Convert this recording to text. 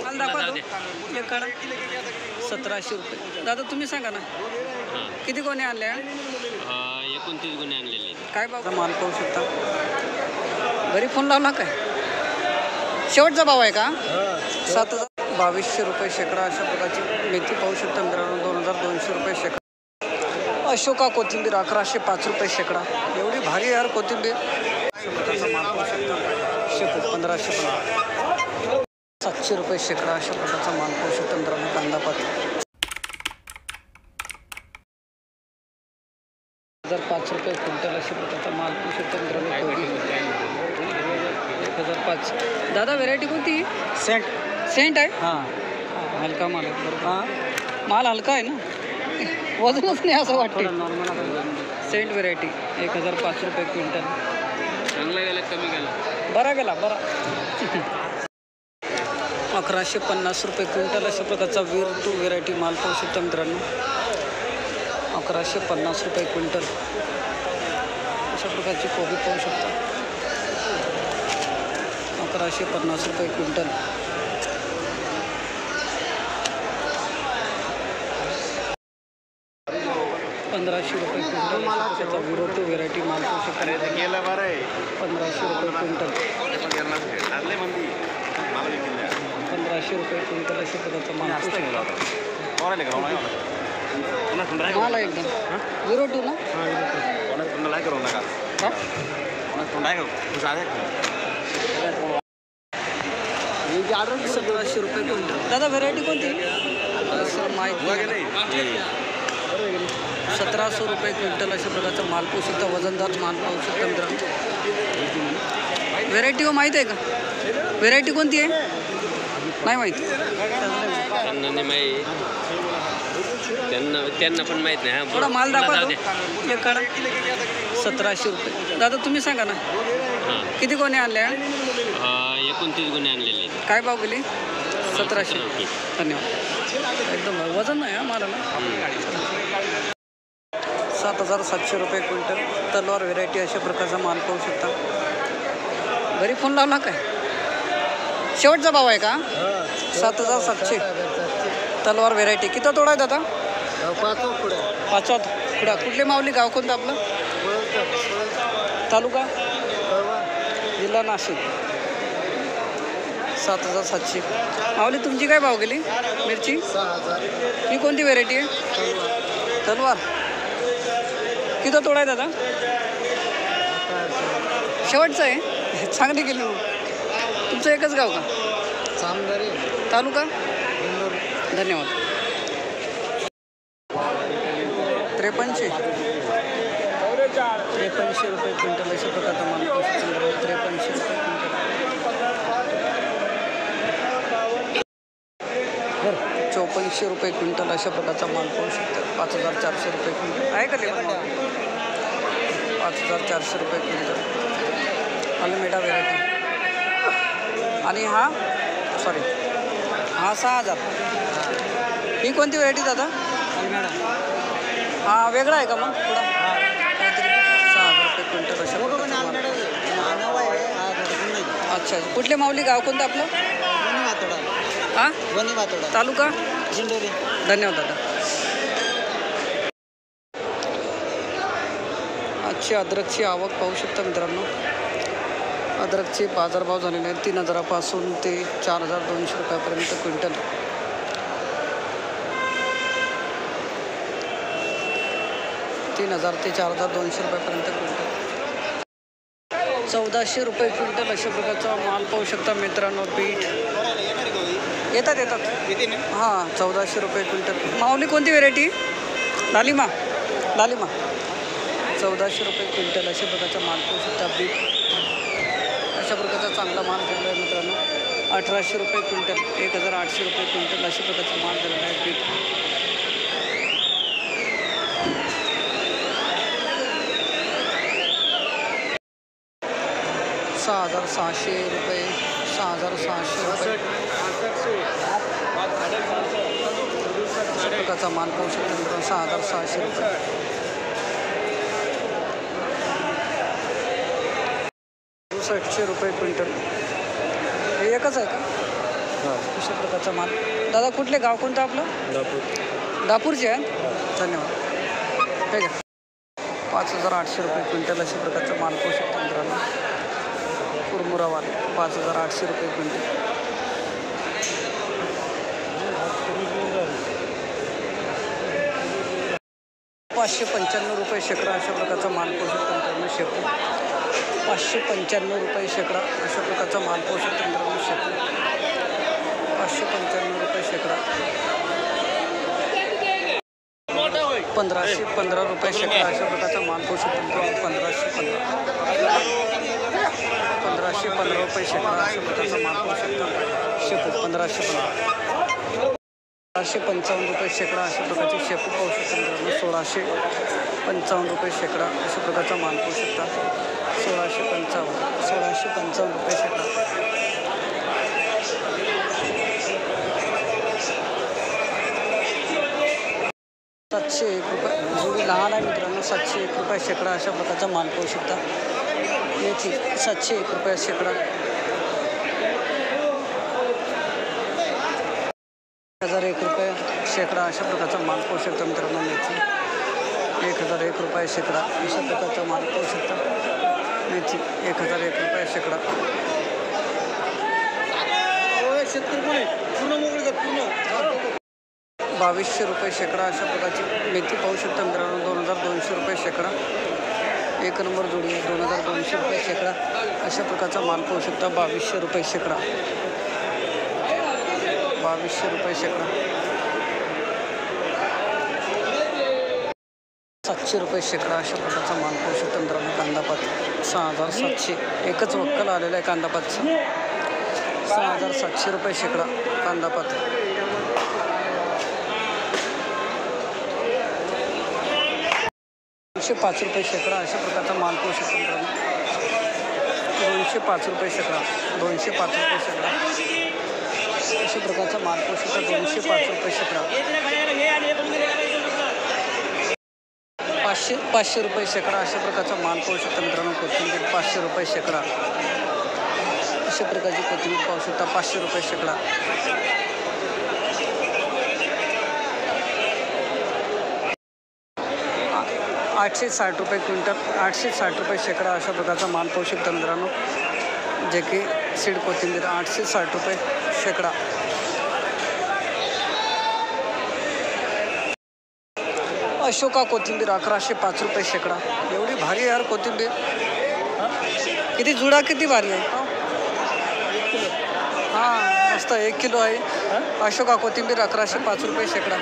माल दाखवा तो एक काढा 1700 रुपये. दादा तुम्ही सांगा ना किती कोणी आणल्या? 29 गुन्हे आणलेले. काय भाव माल पाहू शकता. घरी फोन लावला काय? शेवटचा भाव आहे का? 7,2200 रुपये शेकडा अशा प्रकारची मेथी पाहू शकता मित्रांनो. 2200 रुपये शेकडा. अशोका कोथिंबीर 1105 रुपये शेकडा. एवढी भारी यार कोथिंबीर. शेपू 1515. 700 रुपये शेकडा अशा प्रकारचा माल पाहू शकता मित्रांनो. कांदा पात 1005 रुपये क्विंटल अशा प्रकारचा माल पाहू शकता मित्रांनो. 1005. दादा व्हेरायटी कोणती? सेंट आहे. हां हलका माल आहे बरोबर. हां माल हलका आहे ना, वजनच नाही असं वाटतं. नॉर्मल सेंट व्हेरायटी 1005 रुपये क्विंटल. चांगला गेला कमी गेला? बरा गेला बरा. 1150 रुपये क्विंटल अशा प्रकारचा वीर टू व्हेरायटी माल पाहू शकता मित्रांनो. 1150 रुपये क्विंटल अशा प्रकारची कोबी पाहू शकता. 1150 रुपये क्विंटल. ₹1500 रुपये क्विंटल त्याचा विरो टू व्हेरायटी माल पाहू शकता. 1500 रुपये क्विंटल. 1500 रुपये क्विंटल अशा प्रकारचा माल पाहू शकता. माल आहे एकदम विरो टू ना. 1700 रुपये क्विंटल. दादा व्हेरायटी कोणती? माहिती 1700 रुपये क्विंटल अशा प्रकारचा माल पाहू शकता. वजनदार माल पाहू शकता मित्रांनो. व्हेरायटी हो माहीत आहे का? व्हेरायटी कोणती आहे? नाही माहिती. त्यांना नाही माहीत, त्यांना पण माहीत नाही. थोडा माल दाखवा तो एक काढा. 1700 रुपये. दादा तुम्ही सांगा ना किती कोणी आणल्या? 29 गुन्हे आणलेले. काय भाव गेली? 1700. धन्यवाद. एकदम वजन नाही मला ना. 7,700 रुपये क्विंटल. तलवार व्हेरायटी अशा प्रकारचा माल पाहू शकता. घरी फोन लावला काय? शेवटचा भाव आहे का? 7,700. तलवार व्हेरायटी किती तोडा आहे दादा? 5 खुडा. कुठले माऊली? गाव कोणतं आपलं? तालुका जिल्हा नाशिक. 7,700. माऊली तुमची काय भाव गेली मिरची? ही कोणती व्हेरायटी आहे? तलवार. किती तोडा आहे दादा? शेवटचं आहे. चांगली गेली. तुमचं एकच गाव का? तालुका. धन्यवाद. 53. 5300 रुपये क्विंटल अशा प्रकारचा माल 5300 रुपये क्विंटल. 5400 रुपये क्विंटल अशा प्रकारचा माल पाहू शकता. 5400 रुपये क्विंटल आहे का? लेबर 5400 रुपये क्विंटल. Almeida variety. आणि हा सॉरी हा 6000. ही कोणती व्हेरायटी दादा? अल्मेडा. हा वेगळा आहे का मग थोडा? 6000 रुपये क्विंटल अशा प्रकारचा माल. अच्छा. कुठले माऊली? गाव कोणतं आपलं? हां तालुका जिंडोरी. धन्यवाद दादा. आजची अद्रकची आवक पाहू शकता मित्रांनो. अद्रकचे बाजारभाव झालेले आहेत 3000 पासून ते 4200 रुपयापर्यंत क्विंटल. ₹3000 ते 4200 रुपयापर्यंत क्विंटल. 1400 रुपये क्विंटल अशा प्रकारचा माल पाहू शकता मित्रांनो. पीठ येतात हां 1400 रुपये क्विंटल. माऊली कोणती व्हेरायटी? लालिमा. 1400 रुपये क्विंटल अशा प्रकारचा माल पाहू शकता. पीठ अशा प्रकारचा चांगला माल झालेला आहे मित्रांनो. 1800 रुपये क्विंटल. 1800 रुपये क्विंटल अशा प्रकारचा माल झालेला आहे. पीठ 6,600 रुपये. 6,600 रुपये प्रकारचा माल पाहू शकतो मित्रांनो. 6,600 रुपये. 6700 रुपये क्विंटल. हे एकच आहे का? अशा प्रकारचा माल. दादा कुठले गाव कोणतं आपलं? दापूरचे आहे. धन्यवाद. ठीक आहे. 5800 रुपये क्विंटल अशा प्रकारचा माल पाहू शकता मित्रांनो. कुरमुरावाल 5800 रुपये क्विंटल. ₹595 शेकडा अशा प्रकारचा माल पाहू शकता मित्रांनो. शेपू 595 रुपये शेकडा अशा प्रकारचा माल पाहू शकता मित्रांनो. शेपू 595 रुपये शेकडा. 1515 रुपये शेकडा अशा प्रकारचा माल पाहू शकतो मित्रांनो. 1515 रुपये शेकडा अशा प्रकारचा माल पाहू शकता. शेपू 1515. 1655 रुपये शेकडा अशा प्रकारची शेपू पाहू शकता मित्रांनो. 1655 रुपये शेकडा अशा प्रकारचा माल पाहू शकता. 1655 रुपये शेकडा. 701 रुपये जेवढी लहान आहे मित्रांनो. 701 रुपये शेकडा अशा प्रकारचा माल पाहू शकता. मेथी 701 रुपये शेकडा. 1001 रुपये शेकडा अशा प्रकारचा माल पाहू शकता मित्रांनो. मेथी 1001 रुपये शेकडा अशा प्रकारचा माल पाहू शकता. मेथी 1001 रुपये शेकडा. 2200 रुपये शेकडा अशा प्रकारची मेथी पाहू शकता मित्रांनो. 2200 रुपये शेकडा. एक नंबर जोडी आहे. 2200 रुपये शेकडा अशा प्रकारचा माल पाहू शकता. 2200 रुपये शेकडा. 2200 रुपये शेकडा. 700 रुपये शेकडा अशा प्रकारचा माल पाहू शकता मित्रांनो. कांदापात 6700. एकच वक्कल आलेला आहे कांदापातचं. 6700 रुपये शेकडा कांदापात. 205 रुपये शेकडा अशा प्रकारचा माल पाहू शकतो मित्रांनो. 205 रुपये शेकडा. 205 रुपये शेकडा अशा प्रकारचा माल पाहू शकता. 205 रुपये शेकडा. 500 रुपये शेकडा अशा प्रकारचा माल पाहू शकता मित्रांनो. कोथिंबीर 500 रुपये शेकडा अशा प्रकारची कोथिंबीर पाहू शकता. 500 रुपये शेकडा. 860 रुपये क्विंटल. 860 रुपये शेकडा अशा प्रकारचा माल पाहू शकता मित्रांनो. जे की सीड कोथिंबीर 860 रुपये शेकडा. अशोका कोथिंबीर 1105 रुपये शेकडा. एवढी भारी आहे यार कोथिंबीर. किती जुडा किती भारी आहे. हां मस्त 1 किलो आहे. अशोका कोथिंबीर 1105 रुपये शेकडा.